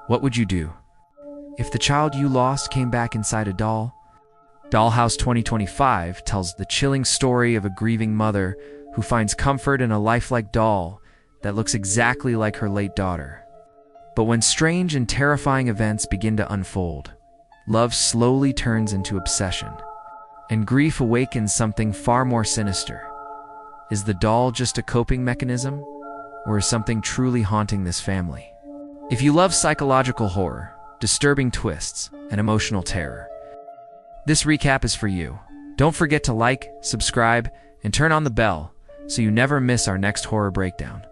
What would you do? If the child you lost came back inside a doll? Dollhouse 2025 tells the chilling story of a grieving mother who finds comfort in a lifelike doll that looks exactly like her late daughter. But when strange and terrifying events begin to unfold, love slowly turns into obsession, and grief awakens something far more sinister. Is the doll just a coping mechanism, or is something truly haunting this family? If you love psychological horror, disturbing twists, and emotional terror, this recap is for you. Don't forget to like, subscribe, and turn on the bell so you never miss our next horror breakdown.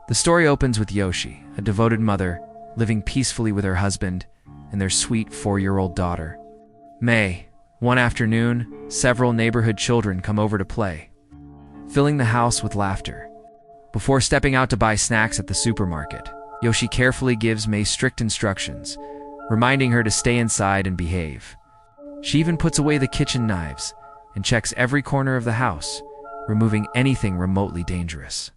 The story opens with Yoshi, a devoted mother, living peacefully with her husband and their sweet 4-year-old daughter. May. One afternoon, several neighborhood children come over to play, filling the house with laughter. Before stepping out to buy snacks at the supermarket, Yoshi carefully gives May strict instructions, reminding her to stay inside and behave. She even puts away the kitchen knives and checks every corner of the house, removing anything remotely dangerous.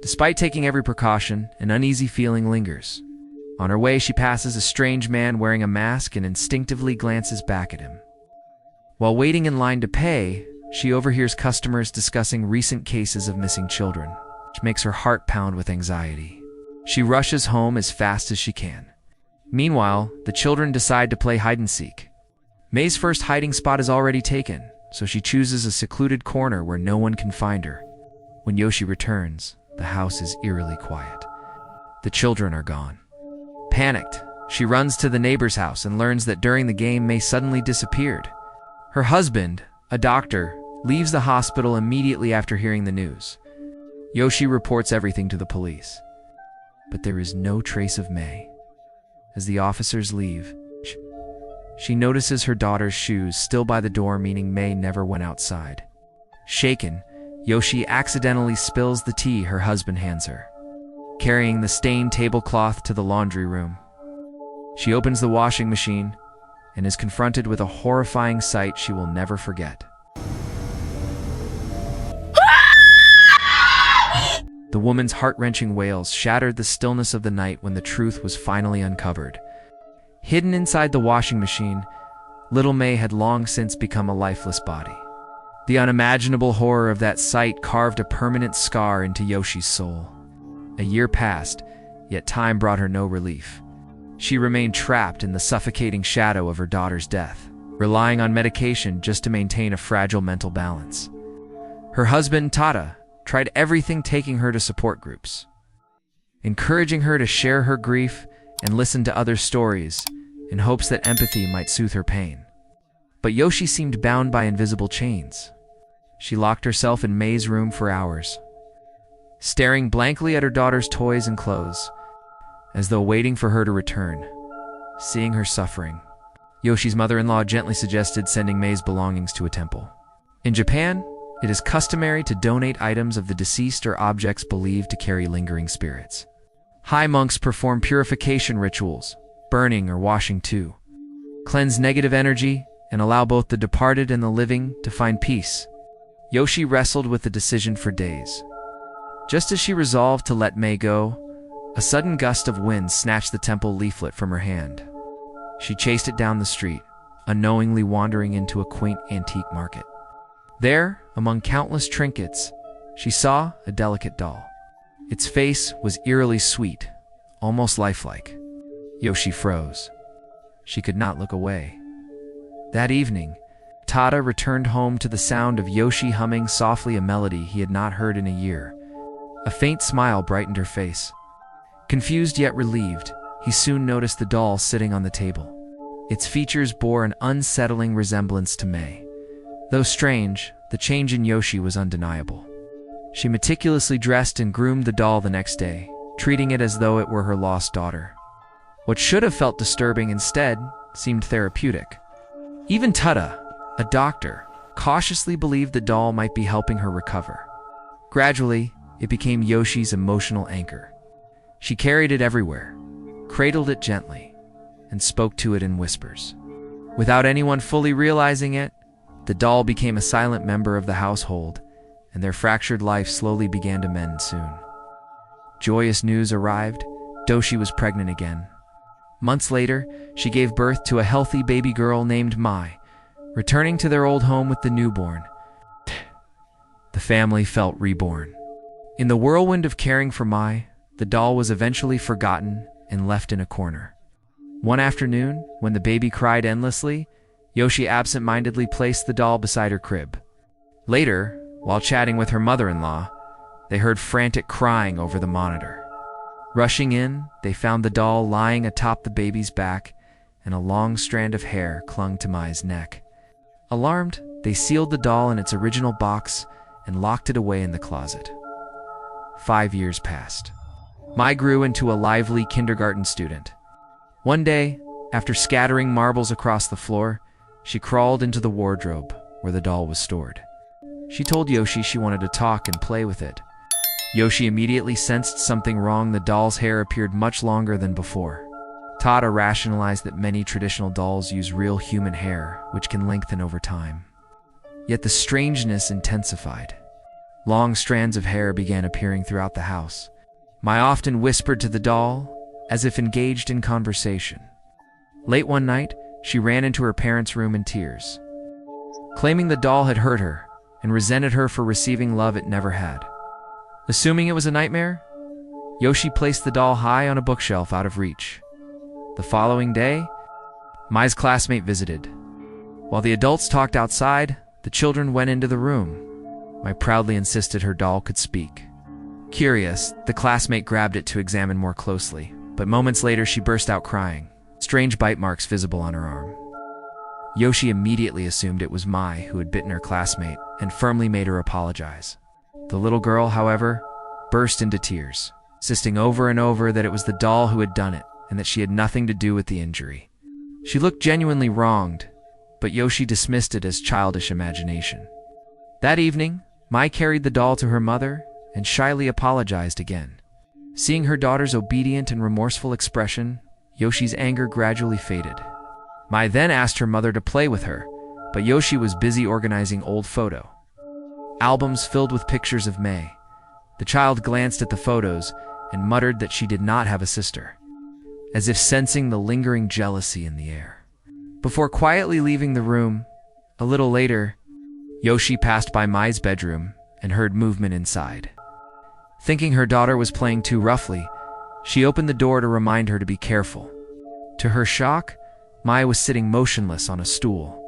Despite taking every precaution, an uneasy feeling lingers. On her way, she passes a strange man wearing a mask and instinctively glances back at him. While waiting in line to pay, she overhears customers discussing recent cases of missing children, which makes her heart pound with anxiety. She rushes home as fast as she can. Meanwhile, the children decide to play hide-and-seek. May's first hiding spot is already taken, so she chooses a secluded corner where no one can find her. When Yoshi returns, the house is eerily quiet. The children are gone. Panicked, she runs to the neighbor's house and learns that during the game, May suddenly disappeared. Her husband, a doctor, leaves the hospital immediately after hearing the news. Yoshi reports everything to the police. But there is no trace of May. As the officers leave, she notices her daughter's shoes still by the door, meaning May never went outside. Shaken, Yoshi accidentally spills the tea her husband hands her, carrying the stained tablecloth to the laundry room. She opens the washing machine and is confronted with a horrifying sight she will never forget. The woman's heart-wrenching wails shattered the stillness of the night when the truth was finally uncovered. Hidden inside the washing machine, little May had long since become a lifeless body. The unimaginable horror of that sight carved a permanent scar into Yoshi's soul. A year passed, yet time brought her no relief. She remained trapped in the suffocating shadow of her daughter's death, relying on medication just to maintain a fragile mental balance. Her husband, Tata, tried everything, taking her to support groups, encouraging her to share her grief and listen to other stories in hopes that empathy might soothe her pain. But Yoshi seemed bound by invisible chains. She locked herself in May's room for hours, staring blankly at her daughter's toys and clothes, as though waiting for her to return. Seeing her suffering, Yoshi's mother-in-law gently suggested sending May's belongings to a temple. In Japan, it is customary to donate items of the deceased or objects believed to carry lingering spirits. High monks perform purification rituals, burning or washing to cleanse negative energy and allow both the departed and the living to find peace. Yoshi wrestled with the decision for days. Just as she resolved to let May go, a sudden gust of wind snatched the temple leaflet from her hand. She chased it down the street, unknowingly wandering into a quaint antique market. There, among countless trinkets, she saw a delicate doll. Its face was eerily sweet, almost lifelike. Yoshi froze. She could not look away. That evening, Tata returned home to the sound of Yoshi humming softly a melody he had not heard in a year. A faint smile brightened her face. Confused yet relieved, he soon noticed the doll sitting on the table. Its features bore an unsettling resemblance to May. Though strange, the change in Yoshi was undeniable. She meticulously dressed and groomed the doll the next day, treating it as though it were her lost daughter. What should have felt disturbing instead seemed therapeutic. Even Tata, a doctor, cautiously believed the doll might be helping her recover. Gradually, it became Yoshi's emotional anchor. She carried it everywhere, cradled it gently, and spoke to it in whispers. Without anyone fully realizing it, the doll became a silent member of the household and their fractured life slowly began to mend soon. Joyous news arrived. Doshi was pregnant again. Months later, she gave birth to a healthy baby girl named Mai. Returning to their old home with the newborn, the family felt reborn. In the whirlwind of caring for Mai, the doll was eventually forgotten and left in a corner. One afternoon, when the baby cried endlessly, Yoshi absent-mindedly placed the doll beside her crib. Later, while chatting with her mother-in-law, they heard frantic crying over the monitor. Rushing in, they found the doll lying atop the baby's back, and a long strand of hair clung to Mai's neck. Alarmed, they sealed the doll in its original box and locked it away in the closet. 5 years passed. Mai grew into a lively kindergarten student. One day, after scattering marbles across the floor, she crawled into the wardrobe where the doll was stored. She told Yoshi she wanted to talk and play with it. Yoshi immediately sensed something wrong. The doll's hair appeared much longer than before. Tada rationalized that many traditional dolls use real human hair, which can lengthen over time. Yet the strangeness intensified. Long strands of hair began appearing throughout the house. Mai often whispered to the doll, as if engaged in conversation. Late one night, she ran into her parents' room in tears, claiming the doll had hurt her and resented her for receiving love it never had. Assuming it was a nightmare, Yoshi placed the doll high on a bookshelf out of reach. The following day, Mai's classmate visited. While the adults talked outside, the children went into the room. Mai proudly insisted her doll could speak. Curious, the classmate grabbed it to examine more closely, but moments later she burst out crying, strange bite marks visible on her arm. Yoshi immediately assumed it was Mai who had bitten her classmate and firmly made her apologize. The little girl, however, burst into tears, insisting over and over that it was the doll who had done it and that she had nothing to do with the injury. She looked genuinely wronged, but Yoshi dismissed it as childish imagination. That evening, Mai carried the doll to her mother and shyly apologized again. Seeing her daughter's obedient and remorseful expression, Yoshi's anger gradually faded. Mai then asked her mother to play with her, but Yoshi was busy organizing old photo albums filled with pictures of Mai. The child glanced at the photos and muttered that she did not have a sister, as if sensing the lingering jealousy in the air. Before quietly leaving the room, a little later, Yoshi passed by Mai's bedroom and heard movement inside. Thinking her daughter was playing too roughly, she opened the door to remind her to be careful. To her shock, Mai was sitting motionless on a stool.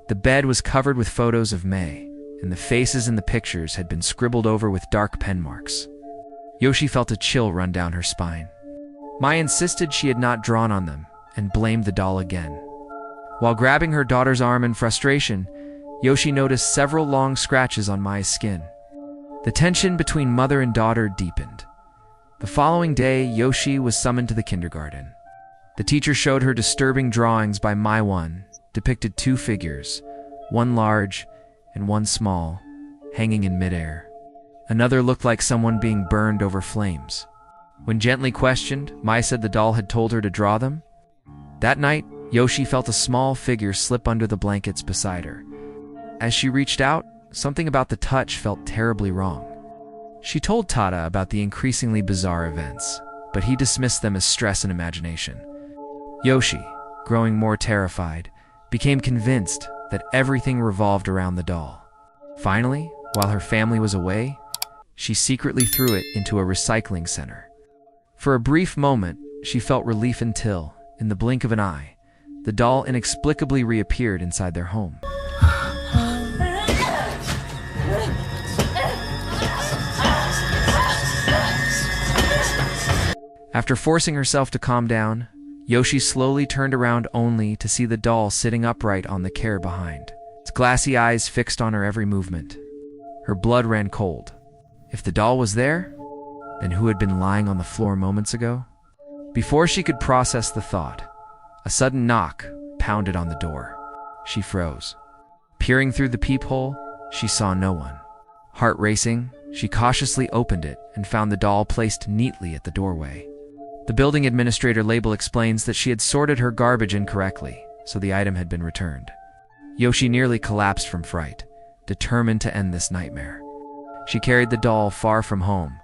The bed was covered with photos of Mai, and the faces in the pictures had been scribbled over with dark pen marks. Yoshi felt a chill run down her spine. Mai insisted she had not drawn on them and blamed the doll again. While grabbing her daughter's arm in frustration, Yoshi noticed several long scratches on Mai's skin. The tension between mother and daughter deepened. The following day, Yoshi was summoned to the kindergarten. The teacher showed her disturbing drawings by Mai. One depicted two figures, one large and one small, hanging in midair. Another looked like someone being burned over flames. When gently questioned, Mai said the doll had told her to draw them. That night, Yoshi felt a small figure slip under the blankets beside her. As she reached out, something about the touch felt terribly wrong. She told Tada about the increasingly bizarre events, but he dismissed them as stress and imagination. Yoshi, growing more terrified, became convinced that everything revolved around the doll. Finally, while her family was away, she secretly threw it into a recycling center. For a brief moment, she felt relief until, in the blink of an eye, the doll inexplicably reappeared inside their home. After forcing herself to calm down, Yoshi slowly turned around only to see the doll sitting upright on the chair behind, its glassy eyes fixed on her every movement. Her blood ran cold. If the doll was there, then who had been lying on the floor moments ago? Before she could process the thought, a sudden knock pounded on the door. She froze. Peering through the peephole, she saw no one. Heart racing, she cautiously opened it and found the doll placed neatly at the doorway. The building administrator label explains that she had sorted her garbage incorrectly, so the item had been returned. Yoshi nearly collapsed from fright, determined to end this nightmare. She carried the doll far from home,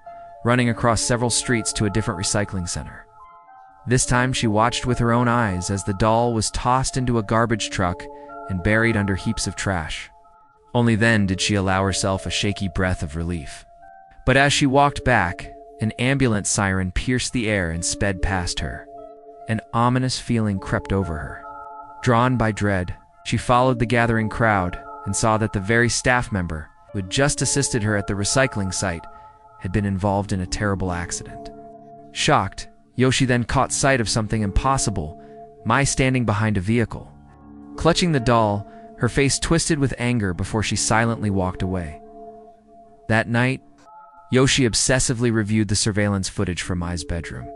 running across several streets to a different recycling center. This time she watched with her own eyes as the doll was tossed into a garbage truck and buried under heaps of trash. Only then did she allow herself a shaky breath of relief. But as she walked back, an ambulance siren pierced the air and sped past her. An ominous feeling crept over her. Drawn by dread, she followed the gathering crowd and saw that the very staff member who had just assisted her at the recycling site had been involved in a terrible accident. Shocked, Yoshi then caught sight of something impossible, Mai standing behind a vehicle. Clutching the doll, her face twisted with anger before she silently walked away. That night, Yoshi obsessively reviewed the surveillance footage from Mai's bedroom.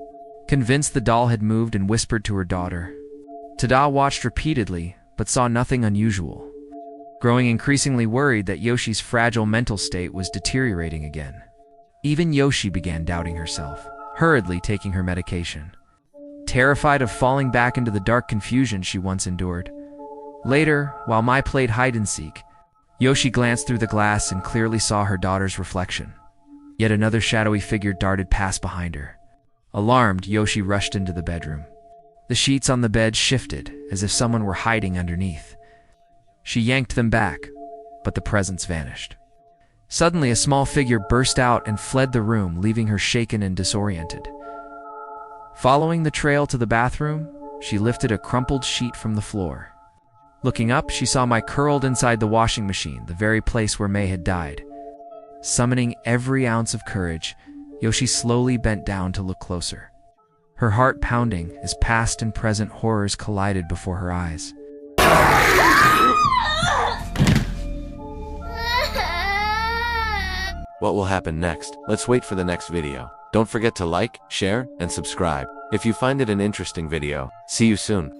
Convinced the doll had moved and whispered to her daughter. Tada watched repeatedly, but saw nothing unusual. Growing increasingly worried that Yoshi's fragile mental state was deteriorating again. Even Yoshi began doubting herself, hurriedly taking her medication. Terrified of falling back into the dark confusion she once endured. Later, while Mai played hide-and-seek, Yoshi glanced through the glass and clearly saw her daughter's reflection. Yet another shadowy figure darted past behind her. Alarmed, Yoshi rushed into the bedroom. The sheets on the bed shifted, as if someone were hiding underneath. She yanked them back, but the presence vanished. Suddenly, a small figure burst out and fled the room, leaving her shaken and disoriented. Following the trail to the bathroom, she lifted a crumpled sheet from the floor. Looking up, she saw Mai curled inside the washing machine, the very place where Mai had died. Summoning every ounce of courage, Yoshi slowly bent down to look closer. Her heart pounding as past and present horrors collided before her eyes. What will happen next? Let's wait for the next video. Don't forget to like, share, and subscribe. If you find it an interesting video, see you soon.